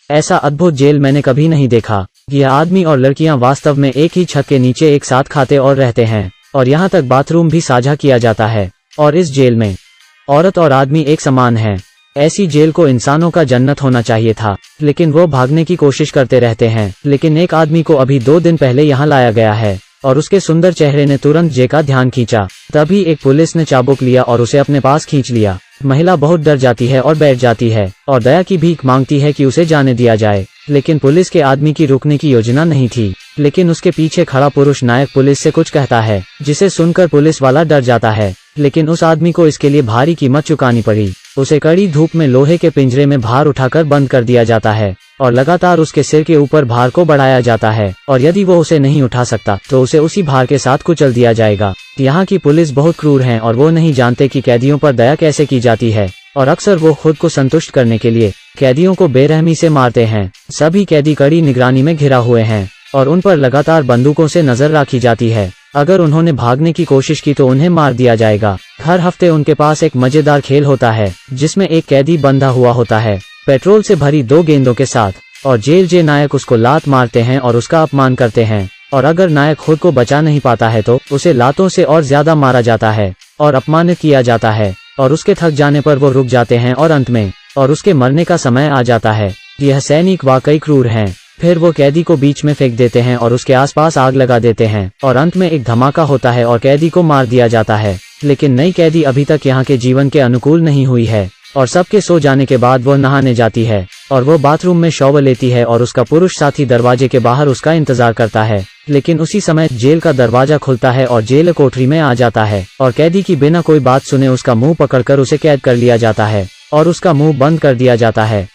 ऐसा अद्भुत जेल मैंने कभी नहीं देखा। यह आदमी और लड़कियां वास्तव में एक ही छत के नीचे एक साथ खाते और रहते हैं, और यहाँ तक बाथरूम भी साझा किया जाता है। और इस जेल में औरत और आदमी एक समान हैं। ऐसी जेल को इंसानों का जन्नत होना चाहिए था, लेकिन वो भागने की कोशिश करते रहते हैं। लेकिन एक आदमी को अभी 2 दिन पहले यहाँ लाया गया है, और उसके सुंदर चेहरे ने तुरंत जे का ध्यान खींचा। तभी एक पुलिस ने चाबुक लिया और उसे अपने पास खींच लिया। महिला बहुत डर जाती है और बैठ जाती है, और दया की भीख मांगती है कि उसे जाने दिया जाए। लेकिन पुलिस के आदमी की रुकने की योजना नहीं थी। लेकिन उसके पीछे खड़ा पुरुष नायक पुलिस से कुछ कहता है, जिसे सुनकर पुलिस वाला डर जाता है। लेकिन उस आदमी को इसके लिए भारी कीमत चुकानी पड़ी। उसे कड़ी धूप में लोहे के पिंजरे में भार उठाकर बंद कर दिया जाता है, और लगातार उसके सिर के ऊपर भार को बढ़ाया जाता है, और यदि वो उसे नहीं उठा सकता तो उसे उसी भार के साथ कुचल दिया जाएगा। यहाँ की पुलिस बहुत क्रूर है, और वो नहीं जानते कि कैदियों पर दया कैसे की जाती है, और अक्सर वो खुद को संतुष्ट करने के लिए कैदियों को बेरहमी से मारते हैं। सभी कैदी कड़ी निगरानी में घिरा हुए हैं, और उन पर लगातार बंदूकों से नजर रखी जाती है। अगर उन्होंने भागने की कोशिश की तो उन्हें मार दिया जाएगा। हर हफ्ते उनके पास एक मजेदार खेल होता है, जिसमें एक कैदी बंधा हुआ होता है पेट्रोल से भरी 2 गेंदों के साथ, और जेल जे नायक उसको लात मारते हैं और उसका अपमान करते हैं। और अगर नायक खुद को बचा नहीं पाता है तो उसे लातों से और ज्यादा मारा जाता है और अपमानित किया जाता है, और उसके थक जाने पर वो रुक जाते हैं और अंत में और उसके मरने का समय आ जाता है। यह सैनिक वाकई क्रूर हैं। फिर वो कैदी को बीच में फेंक देते हैं और उसके आसपास आग लगा देते हैं, और अंत में एक धमाका होता है और कैदी को मार दिया जाता है। लेकिन नई कैदी अभी तक यहाँ के जीवन के अनुकूल नहीं हुई है, और सबके सो जाने के बाद वो नहाने जाती है, और वो बाथरूम में शॉवर लेती है, और उसका पुरुष साथी दरवाजे के बाहर उसका इंतजार करता है। लेकिन उसी समय जेल का दरवाजा खुलता है और जेल कोठरी में आ जाता है, और कैदी की बिना कोई बात सुने उसका मुंह पकड़कर उसे कैद कर लिया जाता है और उसका मुंह बंद कर दिया जाता है।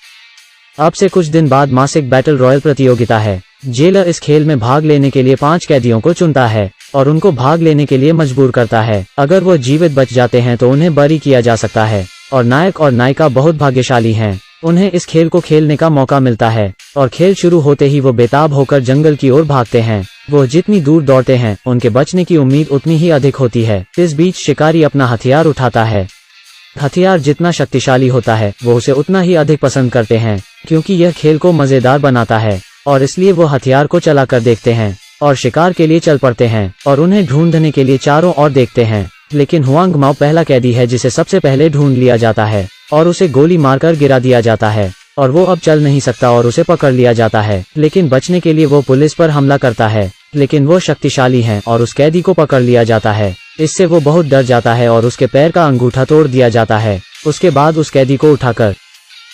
अब से कुछ दिन बाद मासिक बैटल रॉयल प्रतियोगिता है। जेलर इस खेल में भाग लेने के लिए 5 कैदियों को चुनता है और उनको भाग लेने के लिए मजबूर करता है। अगर वो जीवित बच जाते हैं तो उन्हें बरी किया जा सकता है, और नायक और नायिका बहुत भाग्यशाली हैं। उन्हें इस खेल को खेलने का मौका मिलता है, और खेल शुरू होते ही वो बेताब होकर जंगल की ओर भागते हैं। वो जितनी दूर दौड़ते हैं उनके बचने की उम्मीद उतनी ही अधिक होती है। इस बीच शिकारी अपना हथियार उठाता है। हथियार जितना शक्तिशाली होता है वो उसे उतना ही अधिक पसंद करते हैं, क्योंकि यह खेल को मजेदार बनाता है, और इसलिए वो हथियार को चलाकर देखते हैं और शिकार के लिए चल पड़ते हैं और उन्हें ढूंढने के लिए चारों ओर देखते हैं। लेकिन हुआंग माओ पहला कैदी है जिसे सबसे पहले ढूंढ लिया जाता है, और उसे गोली मारकर गिरा दिया जाता है, और वो अब चल नहीं सकता और उसे पकड़ लिया जाता है। लेकिन बचने के लिए वो पुलिस पर हमला करता है, लेकिन वो शक्तिशाली हैं और उस कैदी को पकड़ लिया जाता है। इससे वो बहुत डर जाता है और उसके पैर का अंगूठा तोड़ दिया जाता है। उसके बाद उस कैदी को उठाकर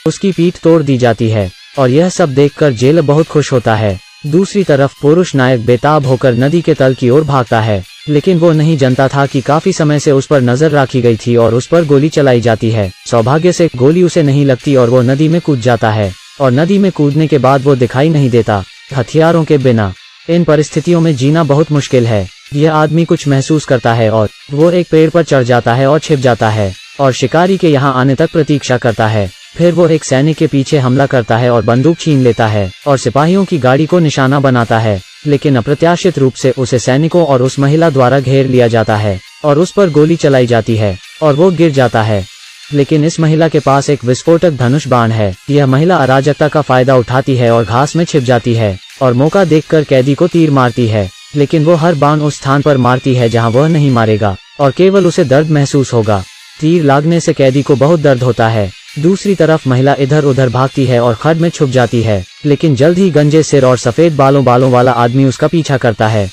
उसकी पीठ तोड़ दी जाती है, और यह सब देखकर जेलर बहुत खुश होता है। दूसरी तरफ पुरुष नायक बेताब होकर नदी के तल की ओर भागता है, लेकिन वो नहीं जानता था कि काफी समय से उस पर नजर रखी गई थी और उस पर गोली चलाई जाती है। सौभाग्य से गोली उसे नहीं लगती और वो नदी में कूद जाता है, और नदी में कूदने के बाद वो दिखाई नहीं देता। हथियारों के बिना इन परिस्थितियों में जीना बहुत मुश्किल है। यह आदमी कुछ महसूस करता है और वो एक पेड़ पर चढ़ जाता है और छिप जाता है, और शिकारी के यहाँ आने तक प्रतीक्षा करता है। फिर वो एक सैनिक के पीछे हमला करता है और बंदूक छीन लेता है और सिपाहियों की गाड़ी को निशाना बनाता है। लेकिन अप्रत्याशित रूप से उसे सैनिकों और उस महिला द्वारा घेर लिया जाता है और उस पर गोली चलाई जाती है और वो गिर जाता है। लेकिन इस महिला के पास एक विस्फोटक धनुष बाण है। यह महिला अराजकता का फायदा उठाती है और घास में छिप जाती है और मौका देखकर कैदी को तीर मारती है। लेकिन वो हर बाण उस स्थान पर मारती है जहां वह नहीं मारेगा और केवल उसे दर्द महसूस होगा। तीर लागने से कैदी को बहुत दर्द होता है। दूसरी तरफ महिला इधर उधर भागती है और खड्ड में छुप जाती है, लेकिन जल्द ही गंजे सिर और सफेद बालों वाला आदमी उसका पीछा करता है।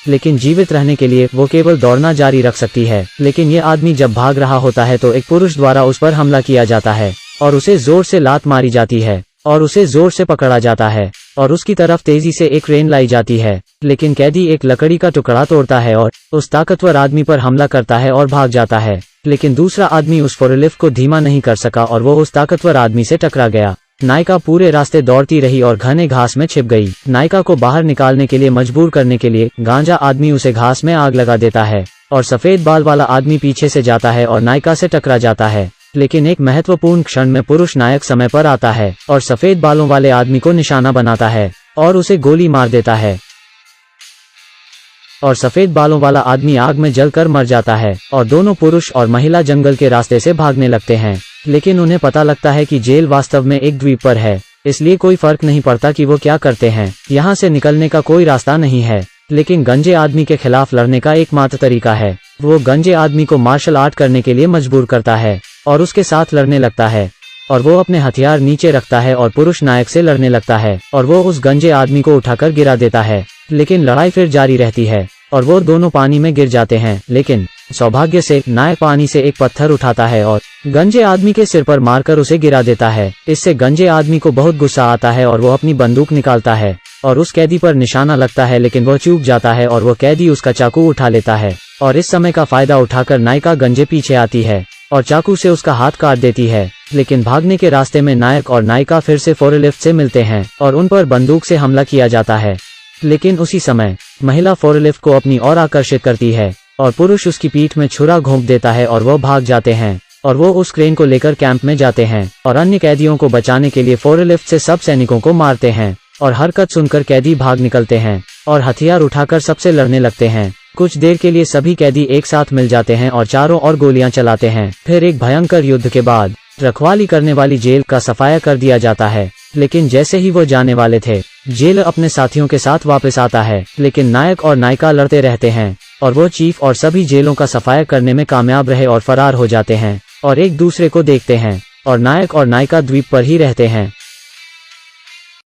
लेकिन जीवित रहने के लिए वो केवल दौड़ना जारी रख सकती है। लेकिन ये आदमी जब भाग रहा होता है तो एक पुरुष द्वारा उस पर हमला किया जाता है और उसे जोर से लात मारी जाती है और उसे जोर से पकड़ा जाता है और उसकी तरफ तेजी से एक क्रेन लाई जाती है। लेकिन कैदी एक लकड़ी का टुकड़ा तोड़ता है और उस ताकतवर आदमी पर हमला करता है और भाग जाता है। लेकिन दूसरा आदमी उस फोरलिफ्ट को धीमा नहीं कर सका और वो उस ताकतवर आदमी से टकरा गया। नायिका पूरे रास्ते दौड़ती रही और घने घास में छिप गई। नायिका को बाहर निकालने के लिए मजबूर करने के लिए गांजा आदमी उसे घास में आग लगा देता है और सफेद बाल वाला आदमी पीछे से जाता है और नायिका से टकरा जाता है। लेकिन एक महत्वपूर्ण क्षण में पुरुष नायक समय पर आता है और सफेद बालों वाले आदमी को निशाना बनाता है और उसे गोली मार देता है और सफेद बालों वाला आदमी आग में जलकर मर जाता है और दोनों पुरुष और महिला जंगल के रास्ते से भागने लगते हैं। लेकिन उन्हें पता लगता है कि जेल वास्तव में एक द्वीप पर है इसलिए कोई फर्क नहीं पड़ता कि वो क्या करते हैं। यहाँ से निकलने का कोई रास्ता नहीं है, लेकिन गंजे आदमी के खिलाफ लड़ने का एकमात्र तरीका है। वो गंजे आदमी को मार्शल आर्ट करने के लिए मजबूर करता है और उसके साथ लड़ने लगता है, और वो अपने हथियार नीचे रखता है और पुरुष नायक से लड़ने लगता है, और वो उस गंजे आदमी को उठाकर गिरा देता है। लेकिन लड़ाई फिर जारी रहती है और वो दोनों पानी में गिर जाते हैं। लेकिन सौभाग्य से नायक पानी से एक पत्थर उठाता है और गंजे आदमी के सिर पर मारकर उसे गिरा देता है। इससे गंजे आदमी को बहुत गुस्सा आता है और वो अपनी बंदूक निकालता है और उस कैदी पर निशाना लगता है, लेकिन वह चूक जाता है और वो कैदी उसका चाकू उठा लेता है। और इस समय का फायदा उठाकर नायिका गंजे पीछे आती है और चाकू से उसका हाथ काट देती है। लेकिन भागने के रास्ते में नायक और नायिका फिर से फोरलिफ्ट से मिलते हैं और उन पर बंदूक से हमला किया जाता है। लेकिन उसी समय महिला फोरलिफ्ट को अपनी ओर आकर्षित करती है और पुरुष उसकी पीठ में छुरा घोंप देता है और वह भाग जाते हैं। और वो उस क्रेन को लेकर कैंप में जाते हैं और अन्य कैदियों को बचाने के लिए फोरलिफ्ट से सब सैनिकों को मारते हैं। और हरकत सुनकर कैदी भाग निकलते हैं और हथियार उठाकर सबसे लड़ने लगते हैं। कुछ देर के लिए सभी कैदी एक साथ मिल जाते हैं और चारों ओर गोलियां चलाते हैं। फिर एक भयंकर युद्ध के बाद रखवाली करने वाली जेल का सफाया कर दिया जाता है। लेकिन जैसे ही वो जाने वाले थे, जेलर अपने साथियों के साथ वापस आता है, लेकिन नायक और नायिका लड़ते रहते हैं और वो चीफ और सभी जेलों का सफाया करने में कामयाब रहे और फरार हो जाते हैं और एक दूसरे को देखते हैं और नायक और नायिका द्वीप पर ही रहते हैं।